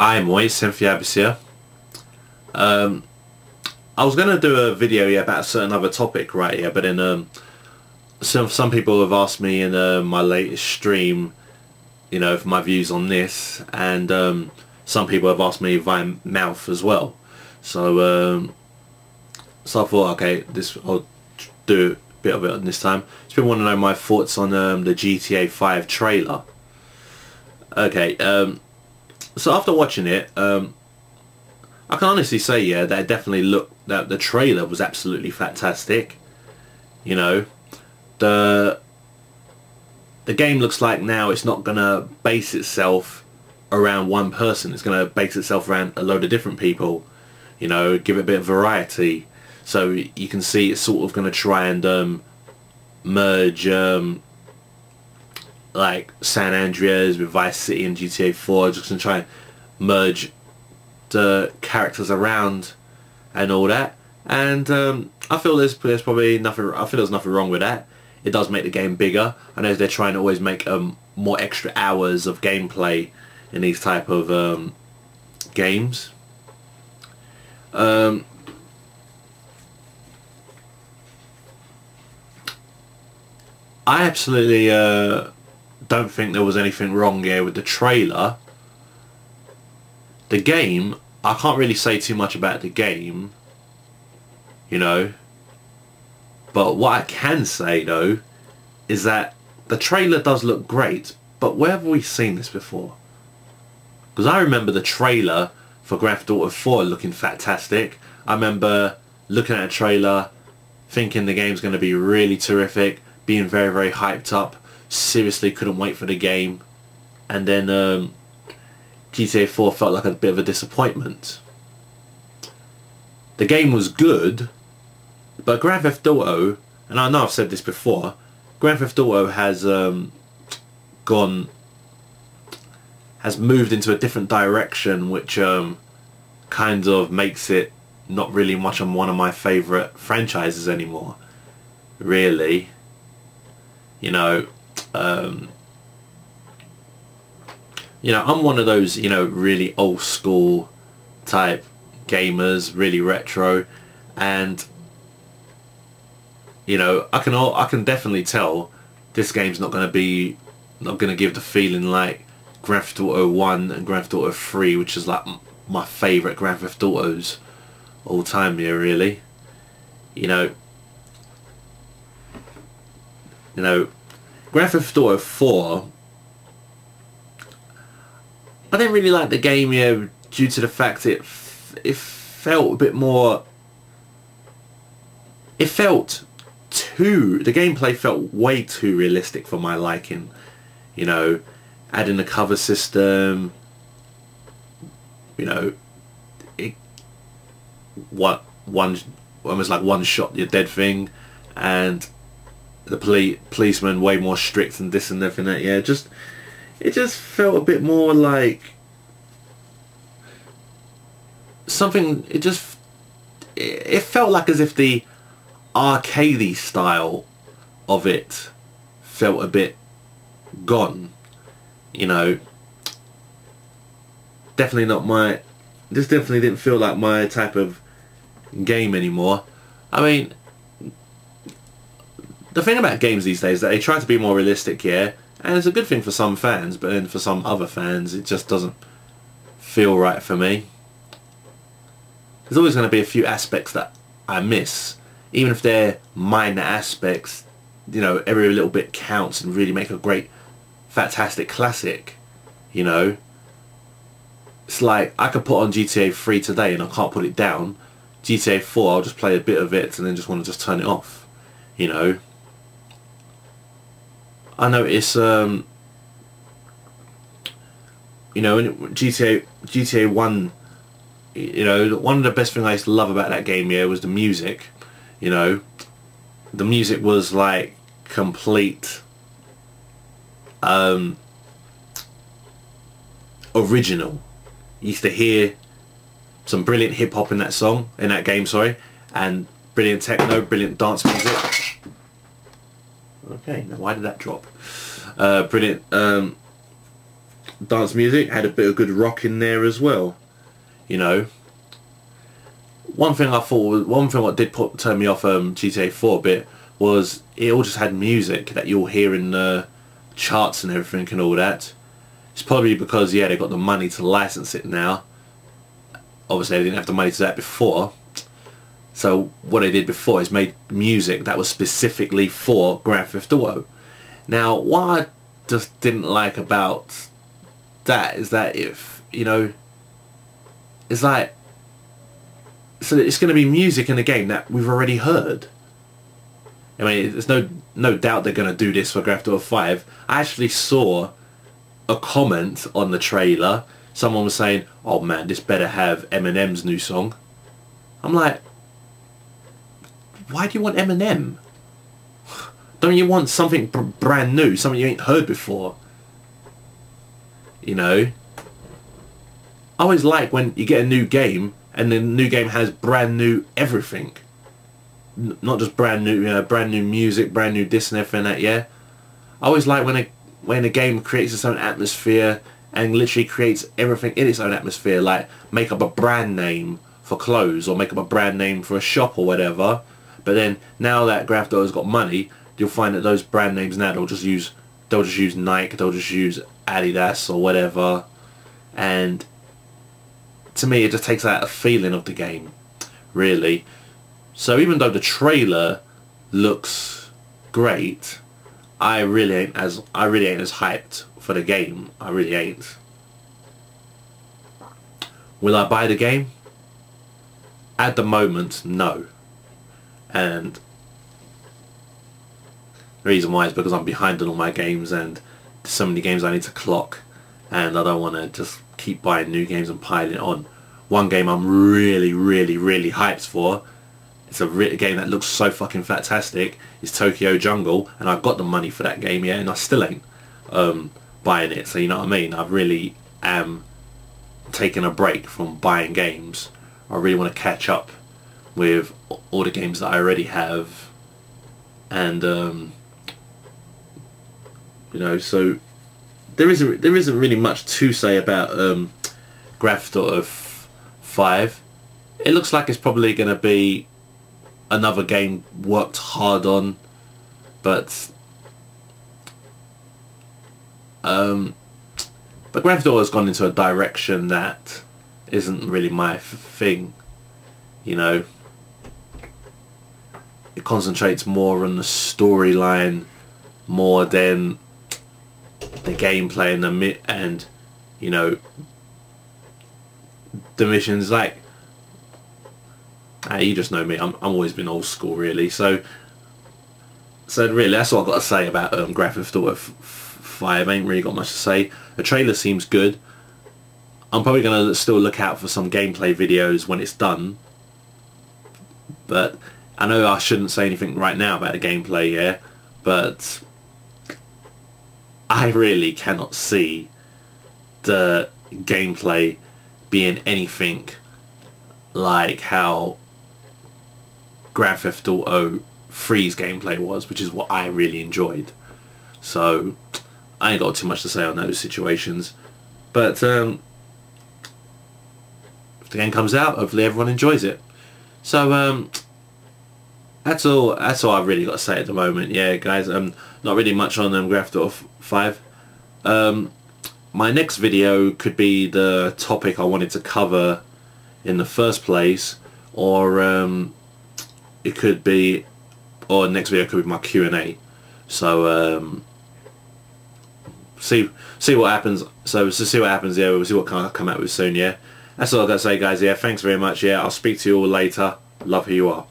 I'm always TEMPHUiBIS here. I was going to do a video about a certain other topic right here, but then some people have asked me in my latest stream, you know, for my views on this, and some people have asked me via mouth as well. So I thought, okay, I'll do a bit of it this time. So people want to know my thoughts on the GTA 5 trailer. Okay, so after watching it, I can honestly say, yeah, that it definitely that the trailer was absolutely fantastic. You know, the game looks like now it's not gonna base itself around one person. It's gonna base itself around a load of different people. You know, give it a bit of variety. So you can see it's sort of gonna try and merge like San Andreas with Vice City and GTA 4. Just gonna try and merge the characters around and all that, and I feel there's probably nothing. I feel there's nothing wrong with that. It does make the game bigger. I know they're trying to always make more extra hours of gameplay in these type of games. I absolutely don't think there was anything wrong here with the trailer. The game, I can't really say too much about the game, you know, but what I can say though is that the trailer does look great, but where have we seen this before? Because I remember the trailer for Grand Theft Auto 4 looking fantastic. I remember looking at a trailer thinking the game's going to be really terrific, being very, very hyped up, seriously couldn't wait for the game, and then GTA 4 felt like a bit of a disappointment. The game was good, but Grand Theft Auto, and I know I've said this before, Grand Theft Auto has moved into a different direction, which kind of makes it not really much on one of my favourite franchises anymore, really. You know, I'm one of those, you know, really old school type gamers, really retro, and you know, I can definitely tell this game's not going to give the feeling like Grand Theft Auto 1 and Grand Theft Auto 3, which is like my favourite Grand Theft Autos all time here, really. You know, Grand Theft Auto 4, I didn't really like the game here due to the fact it felt a bit more. The gameplay felt way too realistic for my liking. You know, adding the cover system. You know, almost like one shot you're dead thing, and the policeman way more strict and this and everything that. Yeah, it just felt a bit more like something. It felt like as if the arcadey style of it felt a bit gone. You know, definitely not my. This definitely didn't feel like my type of game anymore. I mean, the thing about games these days is that they try to be more realistic, yeah, and it's a good thing for some fans, but then for some other fans it just doesn't feel right for me. There's always going to be a few aspects that I miss, even if they're minor aspects. You know, every little bit counts and really make a great, fantastic classic. You know, it's like I could put on GTA 3 today and I can't put it down. GTA 4, I'll just play a bit of it and then just want to just turn it off. You know, I notice, you know, in GTA 1, you know, one of the best things I used to love about that game, yeah, was the music. You know, the music was like complete original. You used to hear some brilliant hip hop in that game, sorry, and brilliant techno, brilliant dance music. Okay, now why did that drop? Brilliant dance music, had a bit of good rock in there as well. You know, one thing what did turn me off GTA 4 a bit was it all just had music that you'll hear in the charts and everything and all that. It's probably because, yeah, they got the money to license it now. Obviously they didn't have the money to do that before. So what they did before is made music that was specifically for Grand Theft Auto. Now what I just didn't like about that is that, if you know, it's like, so it's going to be music in the game that we've already heard. I mean, there's no doubt they're going to do this for Grand Theft Auto 5. I actually saw a comment on the trailer. Someone was saying, "Oh man, this better have Eminem's new song." I'm like, why do you want Eminem? Don't you want something brand new, something you ain't heard before? You know, I always like when you get a new game and the new game has brand new everything, not just brand new, you know, brand new music, brand new this and everything that. Yeah, I always like when a game creates its own atmosphere and literally creates everything in its own atmosphere, like make up a brand name for clothes or make up a brand name for a shop or whatever. But then now that Grand Theft Auto's got money, you'll find that those brand names now they'll just use Nike, they'll just use Adidas or whatever, and to me it just takes out a feeling of the game, really. So even though the trailer looks great, I really ain't as hyped for the game. I really ain't. Will I buy the game? At the moment, no. And the reason why is because I'm behind on all my games and there's so many games I need to clock, and I don't want to just keep buying new games and piling it on. One game I'm really hyped for, it's a game that looks so fucking fantastic, is Tokyo Jungle, and I've got the money for that game, yeah, and I still ain't buying it. So you know what I mean, I really am taking a break from buying games. I really want to catch up with all the games that I already have, and you know, so there isn't really much to say about Grand Theft Auto 5. It looks like it's probably going to be another game worked hard on, but Grand Theft Auto has gone into a direction that isn't really my thing, you know. It concentrates more on the storyline more than the gameplay and you know, the missions. Like, you just know me, I'm always been old school, really. So really that's all I've got to say about Grand Theft Auto 5. Ain't really got much to say. The trailer seems good. I'm probably going to still look out for some gameplay videos when it's done, but I know I shouldn't say anything right now about the gameplay here, but I really cannot see the gameplay being anything like how Grand Theft Auto 3's gameplay was, which is what I really enjoyed. So I ain't got too much to say on those situations, but if the game comes out, hopefully everyone enjoys it. So that's all I've really got to say at the moment. Yeah, guys, not really much on Grand Theft Auto 5. My next video could be the topic I wanted to cover in the first place, or it could be, or next video could be my Q&A. So see what happens. So see what happens. Yeah, we'll see what can I come out with soon. Yeah, that's all I've got to say, guys. Yeah, thanks very much. Yeah, I'll speak to you all later. Love who you are.